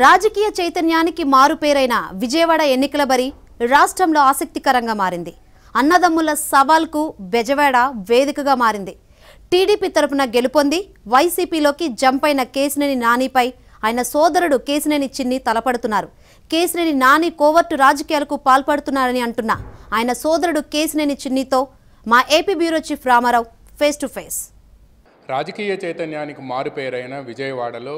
రాజకీయ చైతన్యానికి మారుపేరైన విజయవాడ ఎన్నికల బరి రాష్ట్రంలో ఆసక్తికరంగా మారింది. అన్నదమ్ముల సవాల్కు బెజవాడ వేదికగా మారింది. టీడీపీ తరపున గెలుపొంది వైసీపీలోకి జంప్ అయిన కేశినేని నానిపై ఆయన సోదరుడు కేశినేని చిన్ని తలపడుతున్నారు. కేశినేని నాని కోవర్టు రాజకీయాలకు పాల్పడుతున్నారని అంటున్న ఆయన సోదరుడు కేశినేని చిన్నితో మా AP bureau chief Ramarao face to face. రాజకీయ చైతన్యానికి మారుపేరైన విజయవాడలో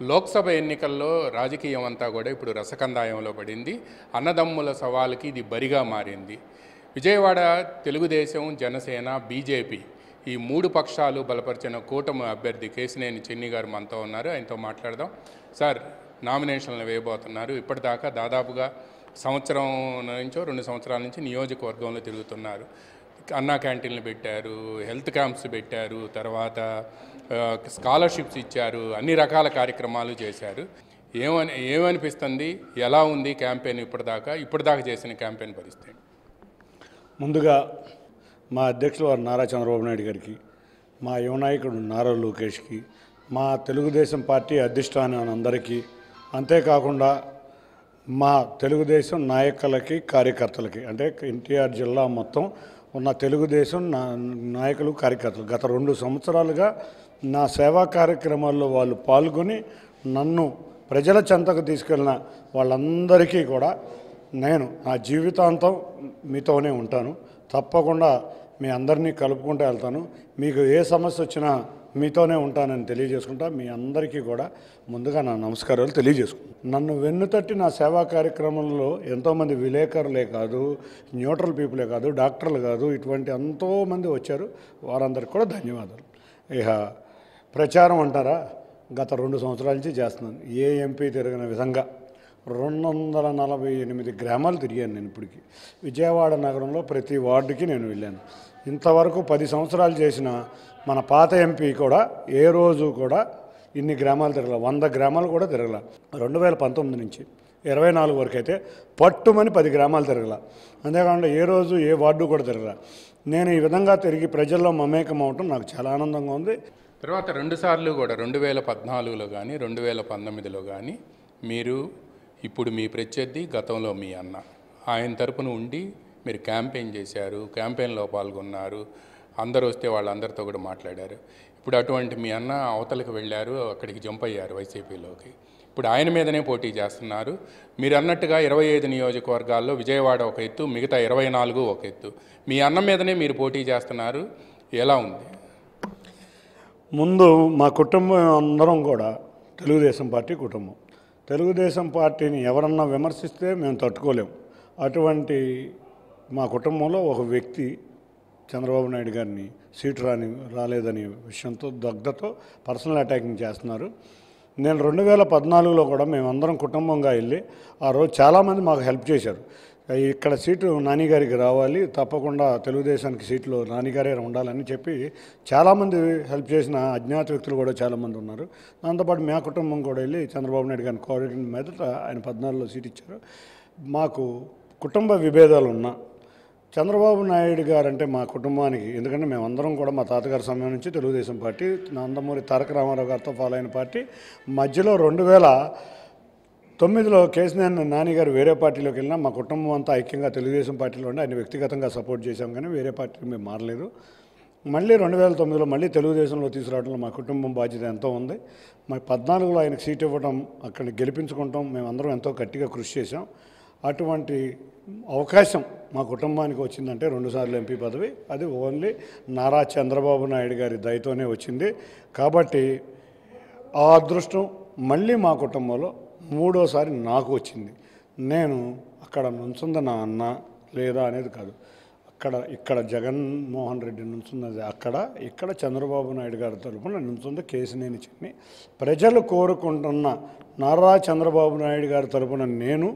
లోక్సభ ఎన్నికల్లో రాజకీయం అంతా కూడా ఇప్పుడు రసకందాయంలో పడింది. అన్నదమ్ముల సవాలుకి ఇది బరిగా మారింది. విజయవాడ తెలుగుదేశం, జనసేన, బీజేపీ ఈ మూడు పక్షాలు బలపరిచిన కూటమి అభ్యర్థి కేశినేని చిన్ని గారు మనతో ఉన్నారు. ఆయనతో మాట్లాడదాం. సార్, నామినేషన్లు వేయబోతున్నారు. ఇప్పటిదాకా దాదాపుగా సంవత్సరం నుంచో 2 సంవత్సరాల నుంచి నియోజకవర్గంలో తిరుగుతున్నారు. అన్నా క్యాంటీన్లు పెట్టారు, హెల్త్ క్యాంప్స్ పెట్టారు, తర్వాత స్కాలర్షిప్స్ ఇచ్చారు, అన్ని రకాల కార్యక్రమాలు చేశారు. ఏమనిపిస్తుంది? ఎలా ఉంది క్యాంపెయిన్ ఇప్పటిదాకా చేసిన క్యాంపెయిన్ పరిస్థితి? ముందుగా మా అధ్యక్షులు వారు నారా చంద్రబాబు నాయుడు గారికి, మా యువ నాయకుడు నారా లోకేష్కి, మా తెలుగుదేశం పార్టీ అధిష్టానం అందరికీ, అంతేకాకుండా మా తెలుగుదేశం నాయకులకి, కార్యకర్తలకి, అంటే ఎన్టీఆర్ జిల్లా మొత్తం ఉన్న తెలుగుదేశం నాయకులు, కార్యకర్తలు గత 2 సంవత్సరాలుగా నా సేవా కార్యక్రమాల్లో వాళ్ళు పాల్గొని నన్ను ప్రజల చెంతకు తీసుకెళ్ళిన వాళ్ళందరికీ కూడా నేను నా జీవితాంతం మీతోనే ఉంటాను. తప్పకుండా మీ అందరినీ కలుపుకుంటూ వెళ్తాను. మీకు ఏ సమస్య వచ్చినా మీతోనే ఉంటానని తెలియజేసుకుంటా. మీ అందరికీ కూడా ముందుగా నా నమస్కారాలు తెలియజేసుకుంటాను. నన్ను వెన్నుతట్టి నా సేవా కార్యక్రమంలో ఎంతోమంది విలేకరులే కాదు, న్యూట్రల్ పీపులే కాదు, డాక్టర్లు కాదు, ఇటువంటి ఎంతోమంది వచ్చారు. వారందరికీ కూడా ధన్యవాదాలు. ఇక ప్రచారం అంటారా, గత 2 సంవత్సరాల నుంచి చేస్తున్నాను. ఏ ఎంపీ తిరిగిన విధంగా 248 గ్రామాలు తిరిగాను నేను ఇప్పటికి. విజయవాడ నగరంలో ప్రతి వార్డుకి నేను వెళ్ళాను. ఇంతవరకు 10 సంవత్సరాలు చేసిన మన పాత ఎంపీ కూడా ఏ రోజు కూడా ఇన్ని గ్రామాలు తిరగల, 100 గ్రామాలు కూడా తిరగల. 2019 నుంచి 24 వరకు అయితే పట్టుమని 10 గ్రామాలు తిరగల. అంతేకాకుండా ఏ రోజు ఏ వార్డు కూడా తిరగల. నేను ఈ విధంగా తిరిగి ప్రజల్లో మమేకం అవటం నాకు చాలా ఆనందంగా ఉంది. తర్వాత 2 సార్లు కూడా 2014లో కానీ 2019లో కానీ మీరు ఇప్పుడు మీ ప్రత్యర్థి, గతంలో మీ అన్న, ఆయన తరపున ఉండి మీరు క్యాంపెయిన్ చేశారు, క్యాంపెయిన్లో పాల్గొన్నారు, అందరూ వస్తే వాళ్ళందరితో కూడా మాట్లాడారు. ఇప్పుడు అటువంటి మీ అన్న అవతలకు వెళ్ళారు, అక్కడికి జంప్ అయ్యారు వైసీపీలోకి. ఇప్పుడు ఆయన మీదనే పోటీ చేస్తున్నారు. మీరు అన్నట్టుగా 25 నియోజకవర్గాల్లో విజయవాడ ఒక ఎత్తు, మిగతా 24 ఒక ఎత్తు. మీ అన్న మీదనే మీరు పోటీ చేస్తున్నారు. ఎలా ఉంది? ముందు మా కుటుంబం అందరం కూడా తెలుగుదేశం పార్టీ కుటుంబం. తెలుగుదేశం పార్టీని ఎవరన్నా విమర్శిస్తే మేము తట్టుకోలేము. అటువంటి మా కుటుంబంలో ఒక వ్యక్తి చంద్రబాబు నాయుడు గారిని సీటు రాలేదనే విషయంతో దగ్ధతో పర్సనల్ అటాకింగ్ చేస్తున్నారు. నేను 2014లో కూడా మేమందరం కుటుంబంగా వెళ్ళి ఆ రోజు చాలామంది మాకు హెల్ప్ చేశారు. ఇక్కడ సీటు నానిగారికి రావాలి, తప్పకుండా తెలుగుదేశానికి సీట్లు నానిగారే ఉండాలని చెప్పి చాలామంది హెల్ప్ చేసిన అజ్ఞాత వ్యక్తులు కూడా చాలామంది ఉన్నారు. దాంతోపాటు మా కుటుంబం కూడా వెళ్ళి చంద్రబాబు నాయుడు గారిని కోఆర్డినేషన్ మీదట ఆయన 14లో సీట్ ఇచ్చారు. మాకు కుటుంబ విభేదాలు ఉన్నా చంద్రబాబు నాయుడు గారు అంటే మా కుటుంబానికి, ఎందుకంటే మేమందరం కూడా మా తాతగారి సమయం నుంచి తెలుగుదేశం పార్టీ, నందమూరి తారక రామారావు గారితో ఫాలో అయిన పార్టీ. మధ్యలో 2009లో కేశినేని నాని గారు వేరే పార్టీలోకి వెళ్ళినా మా కుటుంబం అంతా ఐక్యంగా తెలుగుదేశం పార్టీలో ఉండి ఆయన వ్యక్తిగతంగా సపోర్ట్ చేశాం, కానీ వేరే పార్టీకి మేము మారలేదు. మళ్ళీ 2009లో మళ్ళీ తెలుగుదేశంలో తీసుకురావడంలో మా కుటుంబం బాధ్యత ఎంతో ఉంది. మా 14లో ఆయనకు సీట్ ఇవ్వడం, అక్కడిని గెలిపించుకుంటాం, మేమందరం ఎంతో గట్టిగా కృషి చేశాం. అటువంటి అవకాశం మా కుటుంబానికి వచ్చిందంటే 2 సార్లు ఎంపీ పదవి, అది ఓన్లీ నారా చంద్రబాబు నాయుడు గారి దయతోనే వచ్చింది. కాబట్టి ఆ అదృష్టం మళ్ళీ మా కుటుంబంలో 3వసారి నాకు వచ్చింది. నేను అక్కడ నుంచుంది నా అన్న లేదా అనేది కాదు, ఇక్కడ జగన్మోహన్ రెడ్డి నుంచున్నది ఇక్కడ చంద్రబాబు నాయుడు గారి తరపున నుంచుంది కేశినేని చిన్ని. ప్రజలు కోరుకుంటున్న నారా చంద్రబాబు నాయుడు గారి తరపున నేను,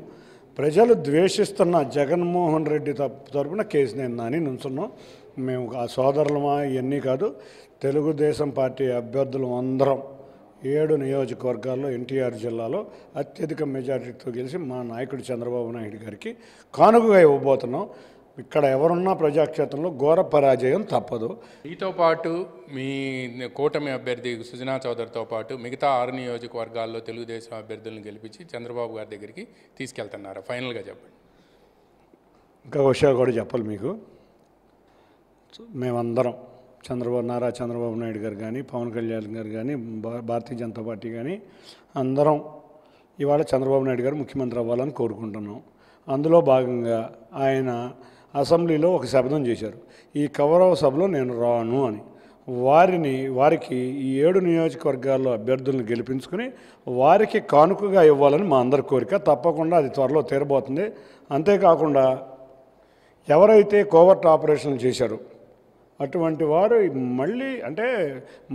ప్రజలు ద్వేషిస్తున్న జగన్మోహన్ రెడ్డి తరపున కేశినేని నాని నుంచున్నాం. మేము ఆ సోదరులమా ఇవన్నీ కాదు, తెలుగుదేశం పార్టీ అభ్యర్థులు అందరం 7 నియోజకవర్గాల్లో ఎన్టీఆర్ జిల్లాలో అత్యధిక మెజారిటీతో గెలిచి మా నాయకుడు చంద్రబాబు నాయుడు గారికి కానుకగా ఇవ్వబోతున్నాం. ఇక్కడ ఎవరున్నా ప్రజాక్షేత్రంలో ఘోర పరాజయం తప్పదు. మీతో పాటు మీ కూటమి అభ్యర్థి సుజనా చౌదరితో పాటు మిగతా 6 నియోజకవర్గాల్లో తెలుగుదేశం అభ్యర్థులను గెలిపించి చంద్రబాబు గారి దగ్గరికి తీసుకెళ్తున్నారు. ఫైనల్గా చెప్పండి. ఇంకా విషయాలు కూడా చెప్పాలి మీకు. మేమందరం నారా చంద్రబాబు నాయుడు గారు కానీ, పవన్ కళ్యాణ్ గారు కానీ, భారతీయ జనతా పార్టీ కానీ అందరం ఇవాళ చంద్రబాబు నాయుడు గారు ముఖ్యమంత్రి అవ్వాలని కోరుకుంటున్నాం. అందులో భాగంగా ఆయన అసెంబ్లీలో ఒక శపథం చేశారు, ఈ కౌరవ సభలో నేను రాను అని. వారికి ఈ 7 నియోజకవర్గాల్లో అభ్యర్థులను గెలిపించుకుని వారికి కానుకగా ఇవ్వాలని మా అందరి కోరిక. తప్పకుండా అది త్వరలో తీరబోతుంది. అంతేకాకుండా ఎవరైతే కోవర్ట్ ఆపరేషన్లు చేశారో అటువంటి వారు మళ్ళీ అంటే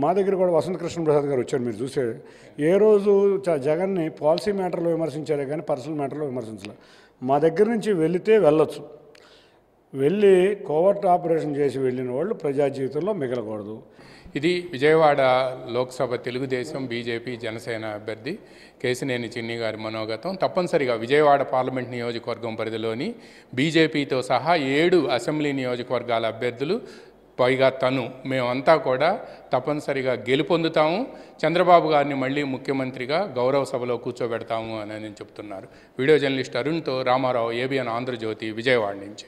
మా దగ్గర కూడా వసంత కృష్ణ ప్రసాద్ గారు వచ్చారు. మీరు చూసే ఏ రోజు జగన్ని పాలసీ మ్యాటర్లో విమర్శించారే కానీ పర్సనల్ మ్యాటర్లో విమర్శించలేదు. మా దగ్గర నుంచి వెళితే వెళ్ళొచ్చు, వెళ్ళి కోవర్ట్ ఆపరేషన్ చేసి వెళ్ళిన వాళ్ళు ప్రజా జీవితంలో మిగలకూడదు. ఇది విజయవాడ లోక్సభ తెలుగుదేశం, బీజేపీ, జనసేన అభ్యర్థి కేశినేని చిన్ని గారి మనోగతం. తప్పనిసరిగా విజయవాడ పార్లమెంట్ నియోజకవర్గం పరిధిలోని బీజేపీతో సహా 7 అసెంబ్లీ నియోజకవర్గాల అభ్యర్థులు పైగా మేమంతా కూడా తప్పనిసరిగా గెలుపొందుతాము, చంద్రబాబు గారిని మళ్ళీ ముఖ్యమంత్రిగా గౌరవ సభలో కూర్చోబెడతాము అని చెప్తున్నారు. వీడియో జర్నలిస్ట్ అరుణ్తో రామారావు, ABN ఆంధ్రజ్యోతి, విజయవాడ నుంచి.